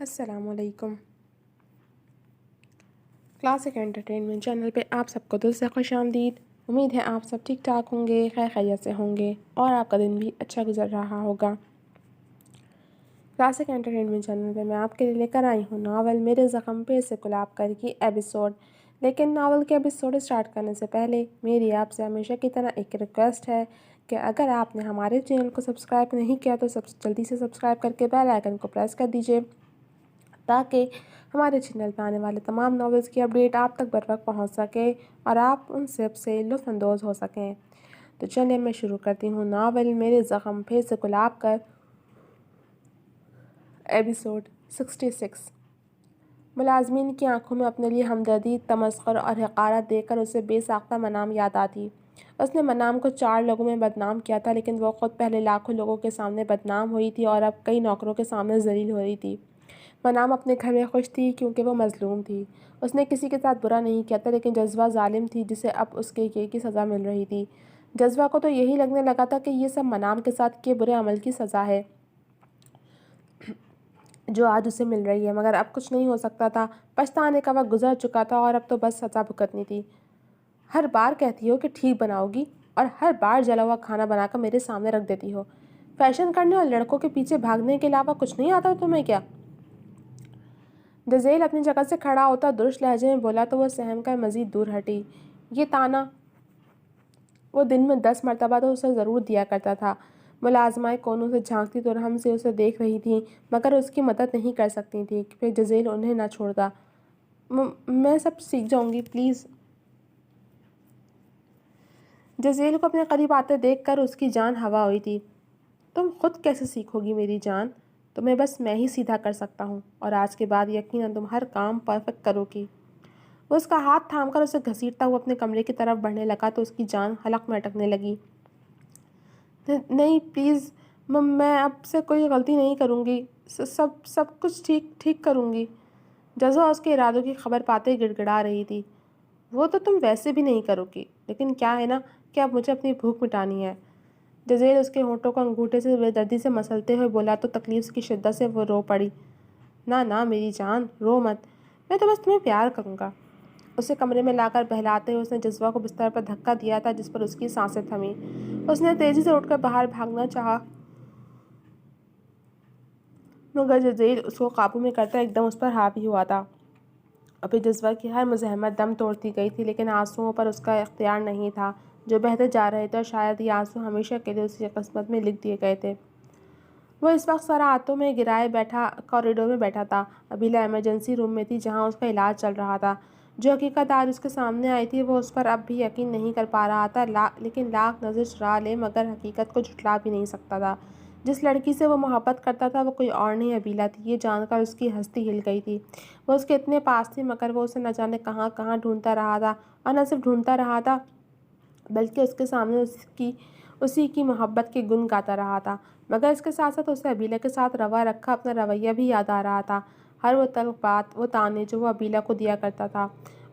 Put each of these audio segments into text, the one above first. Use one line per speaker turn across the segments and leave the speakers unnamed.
السلام علیکم۔ Classic entertainment channel پہ آپ سب کو دل سے خوش آمدید۔ امید ہے آپ سب ٹھیک ٹھاک ہوں گے، خیر خیریت سے ہوں گے اور آپ کا دن بھی اچھا گزر رہا ہوگا۔ کلاسک انٹرٹینمنٹ چینل پہ میں آپ کے لیے لے کر آئی ہوں ناول میرے زخم پہ سے گلاب کر کی ایپیسوڈ۔ لیکن ناول کے ایپیسوڈ اسٹارٹ کرنے سے پہلے میری آپ سے ہمیشہ کی طرح ایک ریکویسٹ ہے کہ اگر آپ نے ہمارے چینل کو سبسکرائب نہیں کیا تو جلدی سے سبسکرائب کر کے بیل آئیکن کو پریس کر دیجیے تاکہ ہمارے چینل پہ آنے والے تمام ناولز کی اپڈیٹ آپ تک بر وقت پہنچ سکے اور آپ ان سب سے لطف اندوز ہو سکیں۔ تو چلیے میں شروع کرتی ہوں ناول میرے زخم پھر سے گلاب کر ایپیسوڈ 66۔ ملازمین کی آنکھوں میں اپنے لیے ہمدردی، تمسخر اور حقارت دیکھ کر اسے بے ساختہ منام یاد آتی۔ اس نے منام کو 4 لوگوں میں بدنام کیا تھا، لیکن وہ خود پہلے لاکھوں لوگوں کے سامنے بدنام ہوئی تھی اور اب کئی نوکروں کے سامنے ذلیل ہو رہی تھی۔ منام اپنے گھر میں خوش تھی کیونکہ وہ مظلوم تھی۔ اس نے کسی کے ساتھ برا نہیں کیا تھا، لیکن جذبہ ظالم تھی جسے اب اس کے کیے کی سزا مل رہی تھی۔ جذبہ کو تو یہی لگنے لگا تھا کہ یہ سب منام کے ساتھ کیے برے عمل کی سزا ہے جو آج اسے مل رہی ہے، مگر اب کچھ نہیں ہو سکتا تھا۔ پچھتانے کا وقت گزر چکا تھا اور اب تو بس سزا بھگتنی تھی۔ ہر بار کہتی ہو کہ ٹھیک بناؤ گی اور ہر بار جلا ہوا کھانا بنا کر میرے سامنے رکھ دیتی ہو۔ فیشن کرنے اور لڑکوں کے پیچھے بھاگنے کے علاوہ کچھ نہیں آتا تمہیں کیا؟ جزیل اپنی جگہ سے کھڑا ہوتا درست لہجے میں بولا تو وہ سہم کر مزید دور ہٹی۔ یہ طعنہ وہ دن میں 10 مرتبہ تو اسے ضرور دیا کرتا تھا۔ ملازمائیں کونوں سے جھانکتی تو رحم سے اسے دیکھ رہی تھیں، مگر اس کی مدد نہیں کر سکتی تھیں کہ پھر جزیل انہیں نہ چھوڑتا۔ میں سب سیکھ جاؤں گی، پلیز۔ جزیل کو اپنے قریب آتے دیکھ کر اس کی جان ہوا ہوئی تھی۔ تم خود کیسے سیکھو گی میری جان؟ تمہیں بس میں ہی سیدھا کر سکتا ہوں اور آج کے بعد یقیناً تم ہر کام پرفیکٹ کرو گی۔ وہ اس کا ہاتھ تھام کر اسے گھسیٹتا ہوا اپنے کمرے کی طرف بڑھنے لگا تو اس کی جان حلق میں اٹکنے لگی۔ نہیں پلیز، میں اب سے کوئی غلطی نہیں کروں گی، سب کچھ ٹھیک کروں گی۔ جزوہ اس کے ارادوں کی خبر پاتے گڑ گڑا رہی تھی۔ وہ تو تم ویسے بھی نہیں کرو گی، لیکن کیا ہے نا کہ اب مجھے اپنی بھوک مٹانی ہے۔ جزیل اس کے ہونٹوں کو انگوٹھے سے بے دردی سے مسلتے ہوئے بولا تو تکلیف کی شدت سے وہ رو پڑی۔ نہ میری جان، رو مت، میں تو بس تمہیں پیار کروں گا۔ اسے کمرے میں لا کر بہلاتے ہوئے اس نے جزوہ کو بستر پر دھکا دیا تھا جس پر اس کی سانسیں تھمیں۔ اس نے تیزی سے اٹھ کر باہر بھاگنا چاہا، مگر جزیل اس کو قابو میں کرتا ایک دم اس پر حاوی ہوا تھا۔ ابھی جزوہ کی ہر مزاحمت دم توڑتی گئی تھی، لیکن آنسوؤں پر اس کا اختیار نہیں تھا جو بہتے جا رہے تھے اور شاید یہ آنسو ہمیشہ کے لیے اس کی قسمت میں لکھ دیے گئے تھے۔ وہ اس وقت سر ہاتھوں میں گرائے بیٹھا کوریڈور میں بیٹھا تھا۔ ابیلا ایمرجنسی روم میں تھی جہاں اس کا علاج چل رہا تھا۔ جو حقیقت آج اس کے سامنے آئی تھی وہ اس پر اب بھی یقین نہیں کر پا رہا تھا، لیکن لاکھ نظر چرا لے مگر حقیقت کو جھٹلا بھی نہیں سکتا تھا۔ جس لڑکی سے وہ محبت کرتا تھا وہ کوئی اور نہیں ابیلا تھی۔ یہ جان کر اس کی ہستی ہل گئی تھی۔ وہ اس کے اتنے پاس تھی مگر وہ اسے نہ جانے کہاں کہاں ڈھونڈتا رہا تھا، اور نہ صرف ڈھونڈتا رہا تھا بلکہ اس کے سامنے اسی کی محبت کے گن گاتا رہا تھا، مگر اس کے ساتھ ساتھ اسے ابیلا کے ساتھ روا رکھا اپنا رویہ بھی یاد آ رہا تھا۔ ہر وہ تلخ بات، وہ طعنے جو وہ ابیلا کو دیا کرتا تھا۔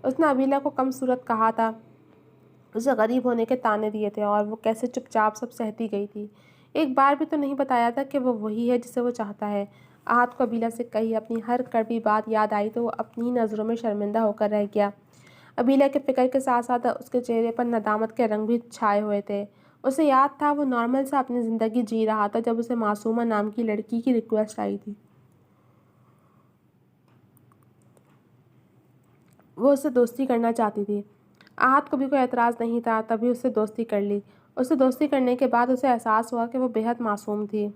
اس نے ابیلا کو کم صورت کہا تھا، اسے غریب ہونے کے طعنے دیے تھے اور وہ کیسے چپ چاپ سب سہتی گئی تھی۔ ایک بار بھی تو نہیں بتایا تھا کہ وہ وہی ہے جسے وہ چاہتا ہے۔ احد کو ابیلا سے کہی اپنی ہر کڑوی بات یاد آئی تو وہ اپنی نظروں میں شرمندہ ہو کر رہ گیا۔ ابیلا کے فکر کے ساتھ ساتھ اس کے چہرے پر ندامت کے رنگ بھی چھائے ہوئے تھے۔ اسے یاد تھا وہ نارمل سا اپنی زندگی جی رہا تھا جب اسے معصومہ نام کی لڑکی کی ریکویسٹ آئی تھی۔ وہ اس سے دوستی کرنا چاہتی تھی۔ احد کو بھی کوئی اعتراض نہیں تھا، تبھی اس سے دوستی کر لی۔ اس سے دوستی کرنے کے بعد اسے احساس ہوا کہ وہ بے حد معصوم تھی۔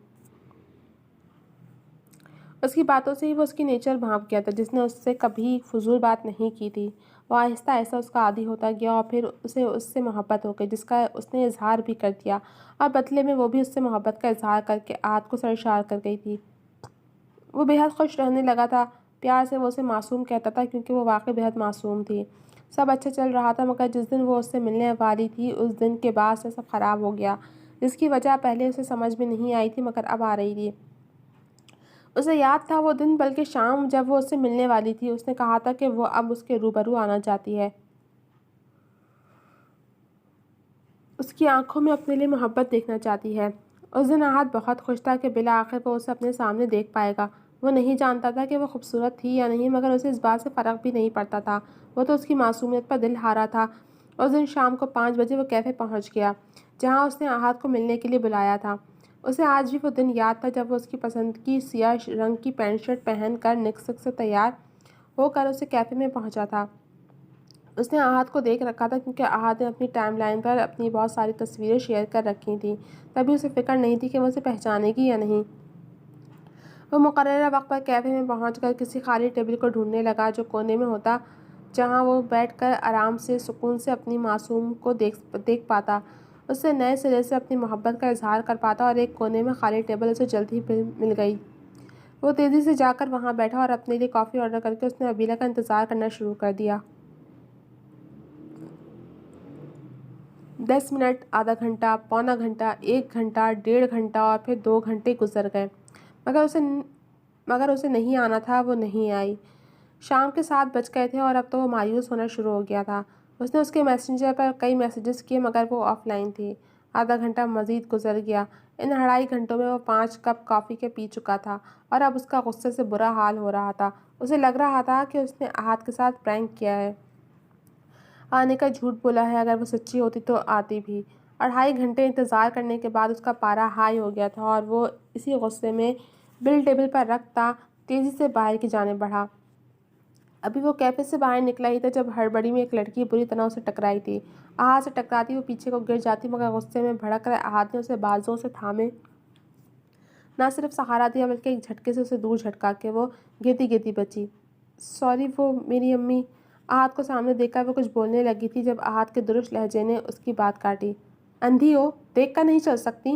اس کی باتوں سے ہی وہ اس کی نیچر بھانپ گیا تھا جس نے اس سے کبھی فضول بات نہیں کی تھی۔ وہ آہستہ آہستہ اس کا عادی ہوتا گیا اور پھر اسے اس سے محبت ہو گئی جس کا اس نے اظہار بھی کر دیا، اور بدلے میں وہ بھی اس سے محبت کا اظہار کر کے احد کو سرشار کر گئی تھی۔ وہ بے حد خوش رہنے لگا تھا۔ پیار سے وہ اسے معصوم کہتا تھا کیونکہ وہ واقعی بے حد معصوم تھی۔ سب اچھا چل رہا تھا مگر جس دن وہ اس سے ملنے والی تھی اس دن کے بعد سے سب خراب ہو گیا، جس کی وجہ پہلے اسے سمجھ میں نہیں آئی تھی مگر اب آ رہی تھی۔ اسے یاد تھا وہ دن بلکہ شام جب وہ اس سے ملنے والی تھی اس نے کہا تھا کہ وہ اب اس کے روبرو آنا چاہتی ہے، اس کی آنکھوں میں اپنے لیے محبت دیکھنا چاہتی ہے۔ اس دن احد بہت خوش تھا کہ بالآخر وہ اسے اپنے سامنے دیکھ پائے گا۔ وہ نہیں جانتا تھا کہ وہ خوبصورت تھی یا نہیں، مگر اسے اس بات سے فرق بھی نہیں پڑتا تھا، وہ تو اس کی معصومیت پر دل ہارا تھا۔ اس دن شام کو 5 بجے وہ کیفے پہنچ گیا جہاں اس نے احد کو ملنے کے لیے بلایا تھا۔ اسے آج بھی وہ دن یاد تھا جب وہ اس کی پسند کی سیاہ رنگ کی پینٹ شرٹ پہن کر نکسک سے تیار ہو کر اسے کیفے میں پہنچا تھا۔ اس نے احد کو دیکھ رکھا تھا کیونکہ احد نے اپنی ٹائم لائن پر اپنی بہت ساری تصویریں شیئر کر رکھی تھیں، تبھی اسے فکر نہیں تھی کہ وہ اسے پہچانے گی یا نہیں۔ وہ مقررہ وقت پر کیفے میں پہنچ کر کسی خالی ٹیبل کو ڈھونڈنے لگا جو کونے میں ہوتا، جہاں وہ بیٹھ کر آرام سے سکون سے اپنی معصوم کو دیکھ پاتا، اس سے نئے سرے سے اپنی محبت کا اظہار کر پاتا، اور ایک کونے میں خالی ٹیبل اسے جلد ہی مل گئی۔ وہ تیزی سے جا کر وہاں بیٹھا اور اپنے لیے کافی آرڈر کر کے اس نے ابیلہ کا انتظار کرنا شروع کر دیا۔ 10 منٹ، آدھا گھنٹہ، پونا گھنٹہ، 1 گھنٹہ، 1.5 گھنٹہ اور پھر 2 گھنٹے گزر گئے، مگر اسے نہیں آنا تھا۔ وہ نہیں آئی۔ شام کے 7 بج گئے تھے اور اب تو وہ مایوس ہونا شروع ہو گیا تھا۔ اس نے اس کے میسنجر پر کئی میسیجز کیے مگر وہ آف لائن تھی۔ آدھا گھنٹہ مزید گزر گیا۔ ان 2.5 گھنٹوں میں وہ 5 کپ کافی کے پی چکا تھا اور اب اس کا غصے سے برا حال ہو رہا تھا۔ اسے لگ رہا تھا کہ اس نے احد کے ساتھ پرینک کیا ہے، آنے کا جھوٹ بولا ہے۔ اگر وہ سچی ہوتی تو آتی بھی۔ 2.5 گھنٹے انتظار کرنے کے بعد اس کا پارا ہائی ہو گیا تھا اور وہ اسی غصے میں بل ٹیبل پر رکھتا تیزی سے باہر کی جانب بڑھا۔ ابھی وہ کیفے سے باہر نکلا ہی تھا جب ہڑبڑی میں ایک لڑکی بری طرح اسے ٹکرائی تھی۔ احد سے ٹکراتی وہ پیچھے کو گر جاتی مگر غصے میں بھڑک کر احد نے اسے بازوؤں سے تھامے نہ صرف سہارا دیا بلکہ ایک جھٹکے سے اسے دور جھٹکا کہ وہ گرتی گرتی بچی۔ سوری، وہ میری امی۔ احد کو سامنے دیکھ کر وہ کچھ بولنے لگی تھی جب احد کے درست لہجے نے اس کی بات کاٹی۔ اندھی ہو، دیکھ کر نہیں چل سکتی؟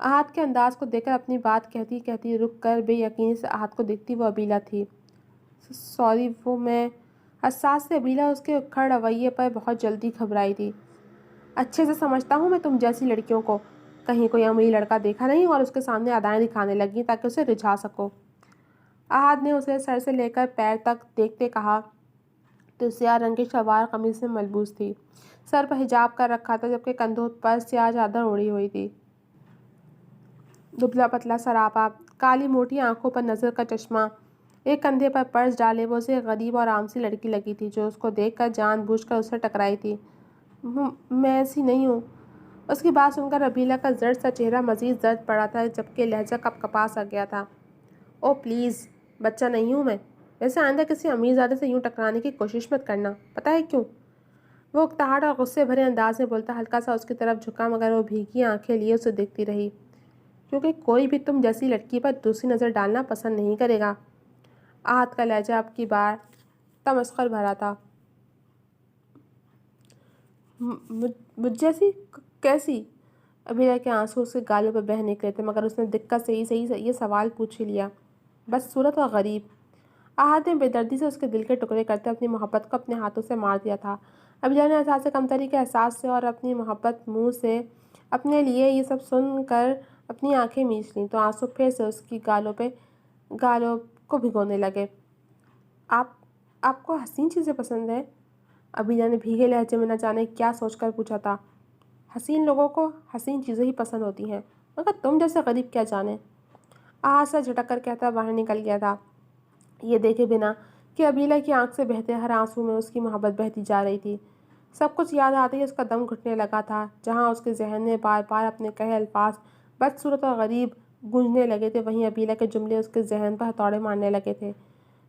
احد کے انداز کو دیکھ کر اپنی بات کہتی کہتی رک کر بے یقینی سے احد کو دیکھتی۔ وہ ابیلہ تھی۔ سوری، وہ میں حساس سے ابیلہ اس کے اکھڑ رویے پر بہت جلدی گھبرائی تھی۔ اچھے سے سمجھتا ہوں میں تم جیسی لڑکیوں کو، کہیں کوئی امیر لڑکا دیکھا نہیں اور اس کے سامنے ادائیں دکھانے لگی تاکہ اسے رجھا سکو۔ احد نے اسے سر سے لے کر پیر تک دیکھتے کہا۔ تو سیاہ رنگ کی شلوار قمیص میں ملبوس تھی، سر پر حجاب کر رکھا تھا جبکہ کندھوں پر سیاہ چادر اوڑھی ہوئی تھی۔ دبلا پتلا سراپا، کالی موٹی آنکھوں پر نظر کا چشمہ، ایک کندھے پر پرس ڈالے وہ اسے غریب اور عام سی لڑکی لگی تھی جو اس کو دیکھ کر جان بوجھ کر اس سے ٹکرائی تھی۔ میں ایسی نہیں ہوں۔ اس کی بات سن کر ابیلہ کا زرد سا چہرہ مزید زرد پڑا تھا جبکہ لہجہ کپکپا سا گیا تھا۔ او پلیز، بچہ نہیں ہوں میں۔ ویسے آئندہ کسی امیر زادے سے یوں ٹکرانے کی کوشش مت کرنا، پتہ ہے کیوں؟ وہ اکتاہٹ اور غصے بھرے انداز میں بولتا ہلکا سا اس کی طرف جھکا مگر وہ بھیگی آنکھیں لیے اسے دیکھتی رہی۔ کیونکہ کوئی بھی تم جیسی لڑکی پر دوسری نظر ڈالنا پسند نہیں کرے گا۔ احد کا لہجہ اب کی بار تمسخر بھرا تھا۔ مجھ جیسی؟ کیسی؟ ابیلہ کے آنسو اس کے گالوں پہ بہہ نکلے تھے مگر اس نے دقت سے یہ سوال پوچھ ہی لیا۔ بس صورت اور غریب۔ احد نے بے دردی سے اس کے دل کے ٹکڑے کرتے اپنی محبت کو اپنے ہاتھوں سے مار دیا تھا۔ ابیلہ نے احساس کمتری کے احساس سے اور اپنی محبت منہ سے اپنے لیے یہ سب سن کر اپنی آنکھیں میچ لیں تو آنسو پھر سے اس کی گالوں کو بھگونے لگے۔ آپ کو حسین چیزیں پسند ہیں؟ ابیلہ نے بھیگے لہجے میں نہ جانے کیا سوچ کر پوچھا تھا۔ حسین لوگوں کو حسین چیزیں ہی پسند ہوتی ہیں، مگر تم جیسے غریب کیا جانے؟ احد سے جھٹک کر کہتا باہر نکل گیا تھا، یہ دیکھے بنا کہ ابیلہ کی آنکھ سے بہتے ہر آنسو میں اس کی محبت بہتی جا رہی تھی۔ سب کچھ یاد آتے ہی اس کا دم گھٹنے لگا تھا۔ جہاں اس کے ذہن میں بار بار اپنے کہے الفاظ بدصورت اور غریب گونجنے لگے تھے وہیں ابیلہ کے جملے اس کے ذہن پر ہتھوڑے مارنے لگے تھے۔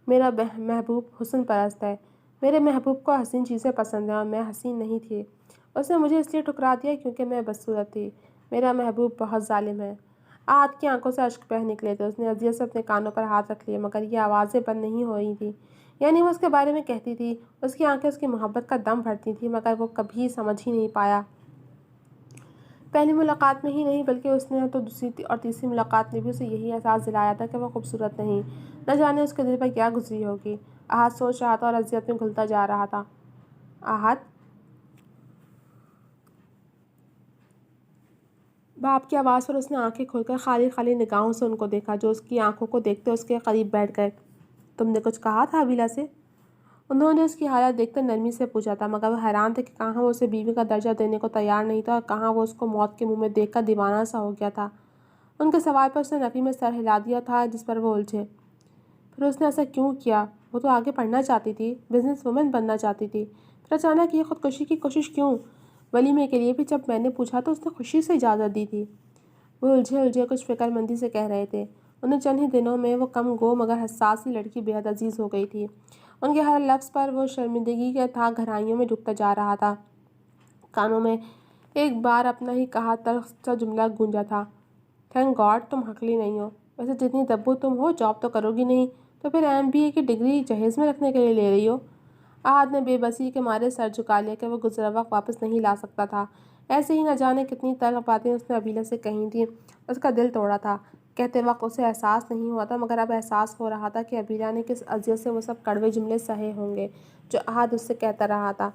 میرا محبوب حسن پرست ہے، میرے محبوب کو حسین چیزیں پسند ہیں اور میں حسین نہیں تھی۔ اس نے مجھے اس لیے ٹھکرا دیا کیونکہ میں بدصورت تھی۔ میرا محبوب بہت ظالم ہے۔ احد کی آنکھوں سے اشک بہہ نکلے تھے۔ اس نے اذیت سے اپنے کانوں پر ہاتھ رکھ لیے مگر یہ آوازیں بند نہیں ہو رہی تھیں۔ یعنی وہ اس کے بارے میں کہتی تھی، اس کی آنکھیں اس کی محبت کا دم بھرتی تھیں مگر وہ کبھی سمجھ ہی نہیں پایا۔ پہلی ملاقات میں ہی نہیں بلکہ اس نے تو دوسری اور تیسری ملاقات میں بھی اسے یہی احساس دلایا تھا کہ وہ خوبصورت نہیں۔ نہ جانے اس کے دل پر کیا گزری ہوگی۔ احد سوچ رہا تھا اور اذیت میں گھلتا جا رہا تھا۔ احد! باپ کی آواز پر اس نے آنکھیں کھول کر خالی خالی نگاہوں سے ان کو دیکھا جو اس کی آنکھوں کو دیکھتے اس کے قریب بیٹھ گئے۔ تم نے کچھ کہا تھا ابیلہ سے؟ انہوں نے اس کی حالت دیکھ کر نرمی سے پوچھا تھا مگر وہ حیران تھے کہ کہاں وہ اسے بیوی کا درجہ دینے کو تیار نہیں تھا اور کہاں وہ اس کو موت کے منہ میں دیکھ کر دیوانہ سا ہو گیا تھا۔ ان کے سوال پر اس نے نفی میں سر ہلا دیا تھا جس پر وہ الجھے۔ پھر اس نے ایسا کیوں کیا؟ وہ تو آگے پڑھنا چاہتی تھی، بزنس وومن بننا چاہتی تھی، پھر اچانک یہ خودکشی کی کوشش کیوں؟ ولیمے کے لیے بھی جب میں نے پوچھا تو اس نے خوشی سے اجازت دی تھی۔ وہ الجھے کچھ فکر مندی سے کہہ رہے تھے۔ انہیں چند ہی دنوں میں وہ کم گو مگر حساس سی لڑکی بے حد عزیز ہو گئی تھی۔ ان کے ہر لفظ پر وہ شرمندگی کا تھا گہرائیوں میں ڈوبتا جا رہا تھا۔ کانوں میں ایک بار اپنا ہی کہا تلخ سا جملہ گونجا تھا، تھینک گاڈ تم ہکلی نہیں ہو، ویسے جتنی دبو تم ہو جاب تو کرو گی نہیں، تو پھر MBA کی ڈگری جہیز میں رکھنے کے لیے لے رہی ہو۔ احد نے بے بسی کے مارے سر جھکا لیا کہ وہ گزرا وقت واپس نہیں لا سکتا تھا۔ ایسے ہی نہ جانے کتنی تلخ باتیں اس نے ابیلہ سے کہی تھیں، اس کا دل توڑا تھا۔ کہتے وقت اسے احساس نہیں ہوا تھا مگر اب احساس ہو رہا تھا کہ ابیلہ نے کس اذیت سے وہ سب کڑوے جملے سہے ہوں گے جو احد اس سے کہتا رہا تھا۔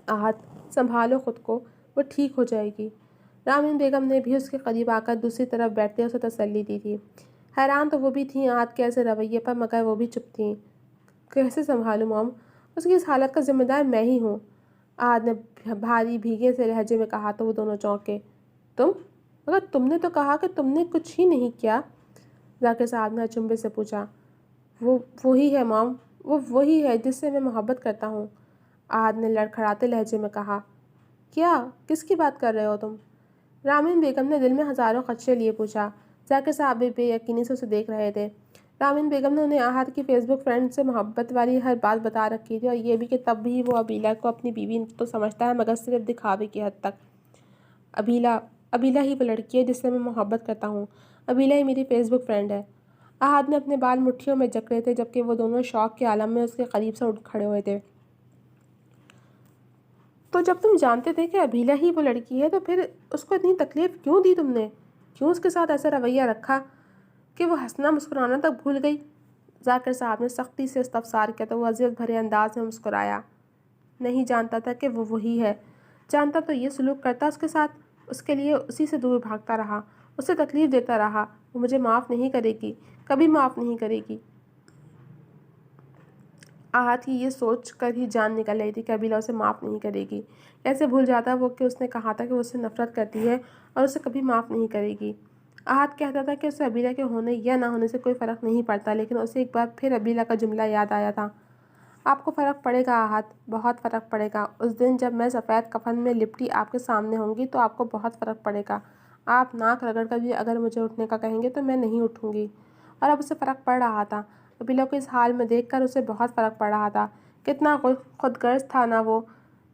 احد سنبھالو خود کو، وہ ٹھیک ہو جائے گی۔ رامین بیگم نے بھی اس کے قریب آ کر دوسری طرف بیٹھتے اسے تسلی دی تھی۔ حیران تو وہ بھی تھیں احد کے ایسے رویے پر مگر وہ بھی چپ تھیں۔ کیسے سنبھالوں مام؟ اس کی اس حالت کا ذمہ دار میں ہی ہوں، احد نے بھاری بھیگے سے لہجے میں کہا تو وہ دونوں چونکے۔ تم؟ مگر تم نے تو کہا کہ تم نے کچھ ہی نہیں کیا، ذاکر صاحب نے اچنبھے سے پوچھا۔ وہی ہے مام، وہ وہی ہے جس سے میں محبت کرتا ہوں، احد نے لڑکھڑاتے لہجے میں کہا۔ کیا؟ کس کی بات کر رہے ہو تم؟ رامین بیگم نے دل میں ہزاروں خدشے لیے پوچھا۔ ذاکر صاحب بھی بے یقینی سے اسے دیکھ رہے تھے۔ رامین بیگم نے انہیں احد کی فیس بک فرینڈ سے محبت والی ہر بات بتا رکھی تھی اور یہ بھی کہ تب بھی وہ ابیلہ کو اپنی بیوی تو سمجھتا ہے مگر صرف دکھاوے کی حد تک۔ ابیلہ ہی وہ لڑکی ہے جس سے میں محبت کرتا ہوں، ابیلہ ہی میری فیس بک فرینڈ ہے۔ احد نے اپنے بال مٹھیوں میں جکڑے تھے جبکہ وہ دونوں شوق کے عالم میں اس کے قریب سے اٹھ کھڑے ہوئے تھے۔ تو جب تم جانتے تھے کہ ابیلہ ہی وہ لڑکی ہے تو پھر اس کو اتنی تکلیف کیوں دی تم نے؟ کیوں اس کے ساتھ ایسا رویہ رکھا کہ وہ ہنسنا مسکرانا تک بھول گئی؟ ذاکر صاحب نے سختی سے استفسار کیا تو وہ اذیت بھرے انداز میں مسکرایا۔ نہیں جانتا تھا کہ وہ وہی ہے، جانتا تو یہ سلوک کرتا اس کے ساتھ، اس کے لیے اسی سے دور بھاگتا رہا، اسے تکلیف دیتا رہا۔ وہ مجھے معاف نہیں کرے گی، کبھی معاف نہیں کرے گی۔ احد کی یہ سوچ کر ہی جان نکل رہی تھی کہ ابیلہ اسے معاف نہیں کرے گی۔ کیسے بھول جاتا وہ کہ اس نے کہا تھا کہ وہ اس سے نفرت کرتی ہے اور اسے کبھی معاف نہیں کرے گی۔ احد کہتا تھا کہ اسے ابیلہ کے ہونے یا نہ ہونے سے کوئی فرق نہیں پڑتا، لیکن اسے ایک بار پھر ابیلہ کا جملہ یاد آیا تھا۔ آپ کو فرق پڑے گا احد، بہت فرق پڑے گا۔ اس دن جب میں سفید کفن میں لپٹی آپ کے سامنے ہوں گی تو آپ کو بہت فرق پڑے گا۔ آپ ناک رگڑ کر بھی اگر مجھے اٹھنے کا کہیں گے تو میں نہیں اٹھوں گی۔ اور اب اسے فرق پڑ رہا تھا، ابیلہ کو اس حال میں دیکھ کر اسے بہت فرق پڑ رہا تھا۔ کتنا خود غرض تھا نا وہ!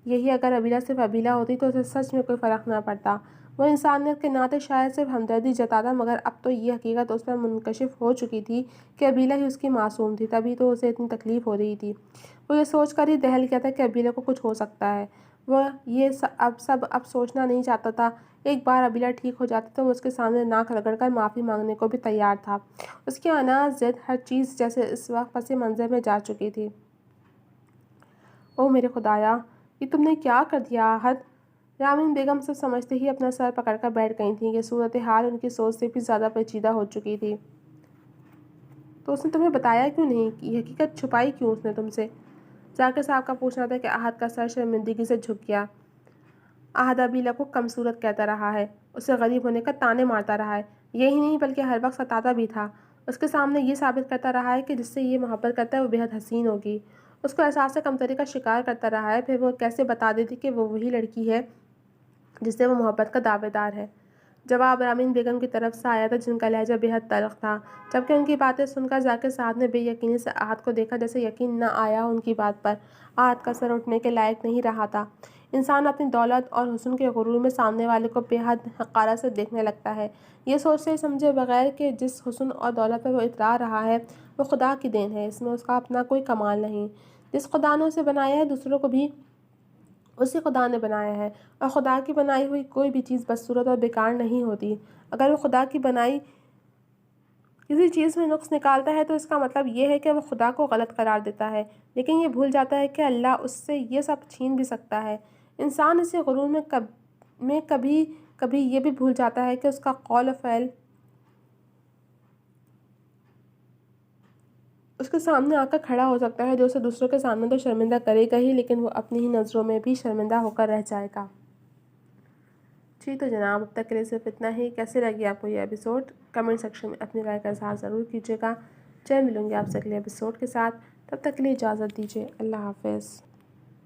یہی اگر ابیلہ صرف ابیلہ ہوتی تو اسے سچ میں کوئی فرق نہ پڑتا۔ وہ انسانیت کے ناطے شاید صرف ہمدردی جتاتا مگر اب تو یہ حقیقت اس پر منکشف ہو چکی تھی کہ ابیلہ ہی اس کی معصوم تھی، تبھی تو اسے اتنی تکلیف ہو رہی تھی۔ وہ یہ سوچ کر ہی دہل گیا تھا کہ ابیلہ کو کچھ ہو سکتا ہے۔ وہ یہ اب سوچنا نہیں چاہتا تھا۔ ایک بار ابیلہ ٹھیک ہو جاتی تو وہ اس کے سامنے ناک رگڑ کر معافی مانگنے کو بھی تیار تھا۔ اس کی انا ضد ہر چیز جیسے اس وقت پس منظر میں جا چکی تھی۔ او میرے خدایا، یہ تم نے کیا کر دیا احد؟ رامین بیگم سب سمجھتے ہی اپنا سر پکڑ کر بیٹھ گئی تھیں کہ صورتحال ان کی سوچ سے بھی زیادہ پیچیدہ ہو چکی تھی۔ تو اس نے تمہیں بتایا کیوں نہیں؟ یہ حقیقت چھپائی کیوں اس نے تم سے؟ ذاکر صاحب کا پوچھنا تھا کہ احد کا سر شرمندگی سے جھک گیا۔ احد ابیلہ کو کم صورت کہتا رہا ہے، اسے غریب ہونے کا طعنے مارتا رہا ہے، یہی نہیں بلکہ ہر وقت ستاتا بھی تھا۔ اس کے سامنے یہ ثابت کرتا رہا ہے کہ جس سے یہ محبت کرتا ہے وہ بے حد حسین ہوگی۔ اس کو احساس کمتری کا شکار کرتا رہا ہے، پھر وہ کیسے بتا دیتی کہ وہ وہی لڑکی ہے جس سے وہ محبت کا دعوے دار ہے؟ جواب رامین بیگم کی طرف سے آیا تھا جن کا لہجہ بے حد تلخ تھا، جبکہ ان کی باتیں سن کر ذاکر صاحب نے بے یقینی سے احد کو دیکھا جیسے یقین نہ آیا ان کی بات پر۔ احد کا سر اٹھنے کے لائق نہیں رہا تھا۔ انسان اپنی دولت اور حسن کے غرور میں سامنے والے کو بے حد حقارت سے دیکھنے لگتا ہے، یہ سوچے سمجھے بغیر کہ جس حسن اور دولت پر وہ اترا رہا ہے وہ خدا کی دین ہے، اس میں اس کا اپنا کوئی کمال نہیں۔ جس خدا نے اسے بنایا ہے دوسروں کو بھی اسی خدا نے بنایا ہے، اور خدا کی بنائی ہوئی کوئی بھی چیز بدصورت اور بیکار نہیں ہوتی۔ اگر وہ خدا کی بنائی کسی چیز میں نقص نکالتا ہے تو اس کا مطلب یہ ہے کہ وہ خدا کو غلط قرار دیتا ہے، لیکن یہ بھول جاتا ہے کہ اللہ اس سے یہ سب چھین بھی سکتا ہے۔ انسان اسی غرور میں کبھی کبھی یہ بھی بھول جاتا ہے کہ اس کا قول و فعل اس کے سامنے آ کر کھڑا ہو سکتا ہے، جو اسے دوسروں کے سامنے تو شرمندہ کرے گا ہی لیکن وہ اپنی ہی نظروں میں بھی شرمندہ ہو کر رہ جائے گا۔ جی تو جناب، اب تک کے لیے صرف اتنا ہی۔ کیسے لگی آپ کو یہ ایپیسوڈ؟ کمنٹ سیکشن میں اپنی رائے کا اظہار ضرور کیجیے گا۔ جلد ملوں گی آپ سے اگلے ایپیسوڈ کے ساتھ، تب تک کے لیے اجازت دیجیے، اللہ حافظ۔